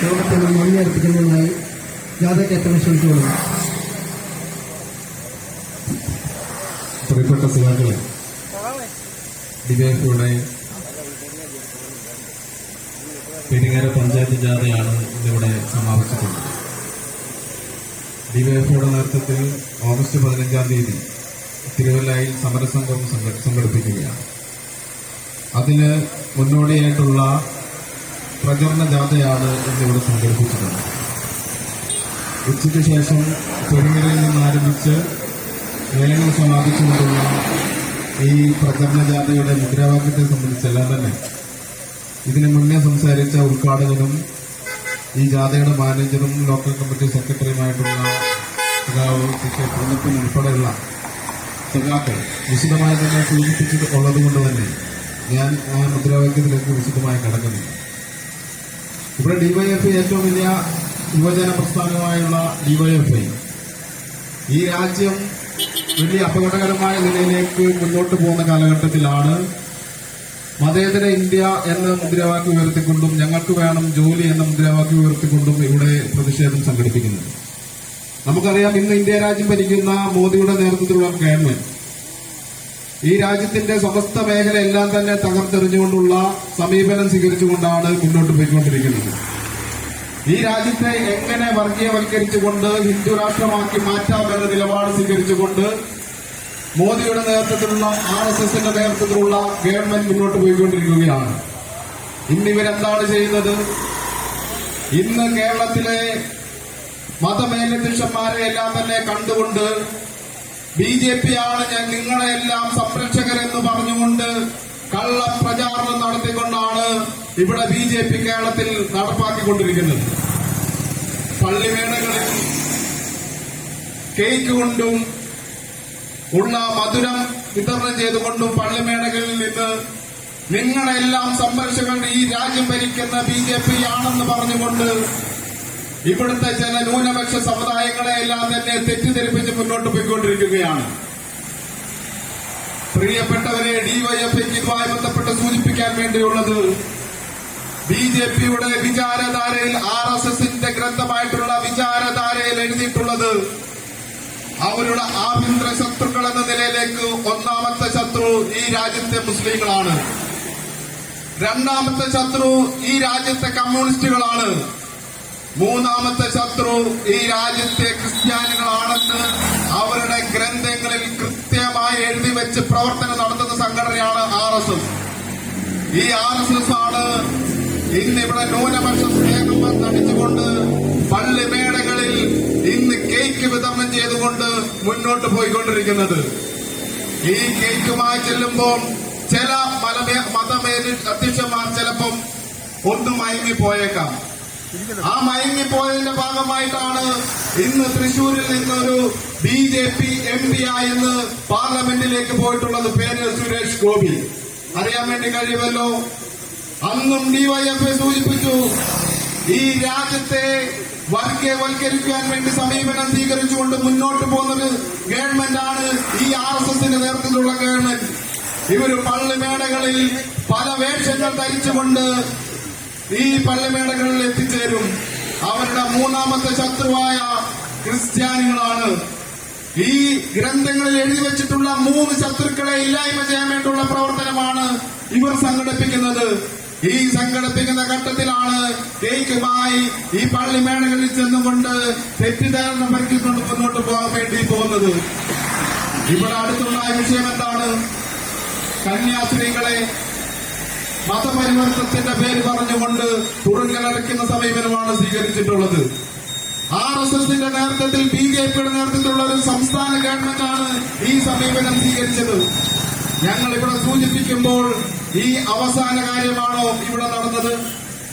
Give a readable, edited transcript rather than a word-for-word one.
യോഗത്തിന് നന്ദി അർപ്പിക്കുന്നതിനായി ജാഥയ്ക്ക് എത്ര ക്ഷണിച്ചുകൊള്ളുന്നു. പ്രിയപ്പെട്ട സുഹൃത്തുക്കളെ, ഡിവൈഎഫ്ഐയുടെ പെരിങ്ങര പഞ്ചായത്ത് ജാഥയാണ് ഇന്നിവിടെ സമാപിച്ചിട്ടുള്ളത്. ഡിവൈഎഫ്ഐയുടെ നേതൃത്വത്തിൽ ഓഗസ്റ്റ് 15-ാം തീയതി തിരുവല്ലയിൽ സമരസംഘം സംഘടിപ്പിക്കുകയാണ്. അതിന് മുന്നോടിയായിട്ടുള്ള പ്രചരണ ജാഥയാണ് ഇന്നിവിടെ സംഘടിപ്പിച്ചിട്ടുള്ളത്. ഉച്ചയ്ക്ക് ശേഷം പെരിങ്ങരയിൽ നിന്ന് ആരംഭിച്ച് വേലങ്ങൾ സമാപിച്ചുകൊണ്ടുള്ള ഈ പ്രചരണ ജാഥയുടെ മുദ്രാവാക്യത്തെ സംബന്ധിച്ചെല്ലാം തന്നെ ഇതിനു മുന്നേ സംസാരിച്ച ഉദ്ഘാടകനും ഈ ജാഥയുടെ മാനേജറും ലോക്കൽ കമ്മിറ്റി സെക്രട്ടറിയുമായിട്ടുള്ള ഉൾപ്പെടെയുള്ള സഖാക്കൾ വിശദമായി തന്നെ സൂചിപ്പിച്ചിട്ടുള്ളത് കൊണ്ട് തന്നെ ഞാൻ ആ മുദ്രാവാക്യത്തിലേക്ക് വിശദമായി കടക്കുന്നില്ല. ഇവിടെ ഡിവൈഎഫ്ഐ ഏറ്റവും വലിയ യുവജന പ്രസ്ഥാനമായുള്ള ഡിവൈഎഫ്ഐ ഈ രാജ്യം വലിയ അപകടകരമായ നിലയിലേക്ക് മുന്നോട്ട് പോകുന്ന കാലഘട്ടത്തിലാണ് മതേതര ഇന്ത്യ എന്ന മുദ്രാവാക്യം ഉയർത്തിക്കൊണ്ടും ഞങ്ങൾക്ക് വേണം ജോലി എന്ന മുദ്രാവാക്യം ഉയർത്തിക്കൊണ്ടും ഇവിടെ പ്രതിഷേധം സംഘടിപ്പിക്കുന്നത്. നമുക്കറിയാം, ഇന്ന് ഇന്ത്യ രാജ്യം ഭരിക്കുന്ന മോദിയുടെ നേതൃത്വത്തിലുള്ള ഗവൺമെന്റ് ഈ രാജ്യത്തിന്റെ സമസ്ത മേഖലയെല്ലാം തന്നെ തകർത്തെറിഞ്ഞുകൊണ്ടുള്ള സമീപനം സ്വീകരിച്ചുകൊണ്ടാണ് മുന്നോട്ട് പോയിക്കൊണ്ടിരിക്കുന്നത്. ഈ രാജ്യത്തെ എങ്ങനെ വർഗീയവൽക്കരിച്ചുകൊണ്ട് ഹിന്ദു രാഷ്ട്രമാക്കി മാറ്റാമെന്ന നിലപാട് സ്വീകരിച്ചുകൊണ്ട് മോദിയുടെ നേതൃത്വത്തിലുള്ള RSSന്റെ നേതൃത്വത്തിലുള്ള ഗവൺമെന്റ് മുന്നോട്ട് പോയിക്കൊണ്ടിരിക്കുകയാണ്. ഇന്നിവരെന്താണ് ചെയ്യുന്നത്? ഇന്ന് കേരളത്തിലെ മതമേലധ്യക്ഷന്മാരെ എല്ലാം തന്നെ കണ്ടുകൊണ്ട് BJP ആണ് നിങ്ങളെല്ലാം സംരക്ഷകരെന്ന് പറഞ്ഞുകൊണ്ട് കള്ളപ്രചാരണം നടത്തിക്കൊണ്ടാണ് ഇവിടെ BJP കേരളത്തിൽ നടപ്പാക്കിക്കൊണ്ടിരിക്കുന്നത്. പള്ളിമേളകളിൽ കേക്ക് കൊണ്ടും ഉള്ള മധുരം വിതരണം ചെയ്തുകൊണ്ടും പള്ളിമേളകളിൽ നിന്ന് നിങ്ങളെല്ലാം സംരക്ഷകർ ഈ രാജ്യം ഭരിക്കുന്ന BJP ആണെന്ന് പറഞ്ഞുകൊണ്ട് ഇവിടുത്തെ ചില ന്യൂനപക്ഷ സമുദായങ്ങളെ എല്ലാം തന്നെ തെറ്റിദ്ധരിപ്പിച്ച് മുന്നോട്ട് പോയിക്കൊണ്ടിരിക്കുകയാണ്. പ്രിയപ്പെട്ടവരെ, ഡിവൈഎഫ്ഐക്ക് ഇതുമായി ബന്ധപ്പെട്ട് സൂചിപ്പിക്കാൻ വേണ്ടിയുള്ളത്, BJPയുടെ വിചാരധാരയിൽ RSSന്റെ ഗ്രന്ഥമായിട്ടുള്ള വിചാരധാരയിൽ എഴുതിയിട്ടുള്ളത് അവരുടെ ആഭ്യന്തര ശത്രുക്കൾ എന്ന നിലയിലേക്ക് ഒന്നാമത്തെ ശത്രു ഈ രാജ്യത്തെ മുസ്ലിങ്ങളാണ്, രണ്ടാമത്തെ ശത്രു ഈ രാജ്യത്തെ കമ്മ്യൂണിസ്റ്റുകളാണ്, മൂന്നാമത്തെ ശത്രു ഈ രാജ്യത്തെ ക്രിസ്ത്യാനികളാണെന്ന് അവരുടെ ഗ്രന്ഥങ്ങളിൽ കൃത്യമായി എഴുതി വെച്ച് പ്രവർത്തനം നടത്തുന്ന സംഘടനയാണ് RSS. ഈ RSS ആണ് ഇന്നിവിടെ ന്യൂനപക്ഷ സ്നേഹം നടിച്ചുകൊണ്ട് പള്ളിമേളകളിൽ ഇന്ന് കേക്ക് വിതരണം ചെയ്തുകൊണ്ട് മുന്നോട്ട് പോയിക്കൊണ്ടിരിക്കുന്നത്. ഈ കേക്കുമായി ചെല്ലുമ്പോൾ ചില അധ്യക്ഷന്മാർ ചിലപ്പം ഒന്ന് മയങ്ങിപ്പോയേക്കാം. ആ മയങ്ങിപ്പോയതിന്റെ ഭാഗമായിട്ടാണ് ഇന്ന് തൃശൂരിൽ നിന്നൊരു BJP MP ആയെന്ന് പാർലമെന്റിലേക്ക് പോയിട്ടുള്ളത്. പേര് സുരേഷ് ഗോപി. അറിയാൻ വേണ്ടി കഴിയുമല്ലോ. അന്നും ഡിവൈഎഫ്ഐ സൂചിപ്പിച്ചു, ഈ രാജ്യത്തെ വർഗീയവൽക്കരിക്കാൻ വേണ്ടി സമീപനം സ്വീകരിച്ചുകൊണ്ട് മുന്നോട്ട് പോകുന്നത് ഗവൺമെന്റാണ്, ഈ RSSന്റെ നേതൃത്വത്തിലുള്ള ഗവൺമെന്റ്. ഇവര് പള്ളിമേളകളിൽ പല വേഷങ്ങൾ ധരിച്ചുകൊണ്ട് ഈ പള്ളിമേളകളിൽ എത്തിച്ചേരും. അവരുടെ മൂന്നാമത്തെ ശത്രുവായ ക്രിസ്ത്യാനികളാണ്. ഈ ഗ്രന്ഥങ്ങളിൽ എഴുതി വെച്ചിട്ടുള്ള 3 ശത്രുക്കളെ ഇല്ലായ്മ ചെയ്യാൻ വേണ്ടിയുള്ള പ്രവർത്തനമാണ് ഇവർ സംഘടിപ്പിക്കുന്നത്. ഈ സംഘടിപ്പിക്കുന്ന ഘട്ടത്തിലാണ് കേക്കുമായി ഈ പള്ളിമേളകളിൽ ചെന്നുകൊണ്ട് തെറ്റിദ്ധാരണ പറിക്കൊണ്ട് മുന്നോട്ട് പോകാൻ വേണ്ടി പോകുന്നത്. ഇവിടെ അടുത്തുള്ള വിഷയം എന്താണ്? കന്യാസ്ത്രീകളെ മതപരിവർത്തനത്തിന്റെ പേര് പറഞ്ഞുകൊണ്ട് തുറങ്കലടയ്ക്കുന്ന സമീപനമാണ് സ്വീകരിച്ചിട്ടുള്ളത്. RSSന്റെ നേതൃത്വത്തിൽ BJPയുടെ നേതൃത്വത്തിലുള്ള ഒരു സംസ്ഥാന ഗവൺമെന്റാണ് ഈ സമീപനം സ്വീകരിച്ചത്. ഞങ്ങൾ ഇവിടെ സൂചിപ്പിക്കുമ്പോൾ ഈ അവസാന കാര്യമാണോ ഇവിടെ നടന്നത്?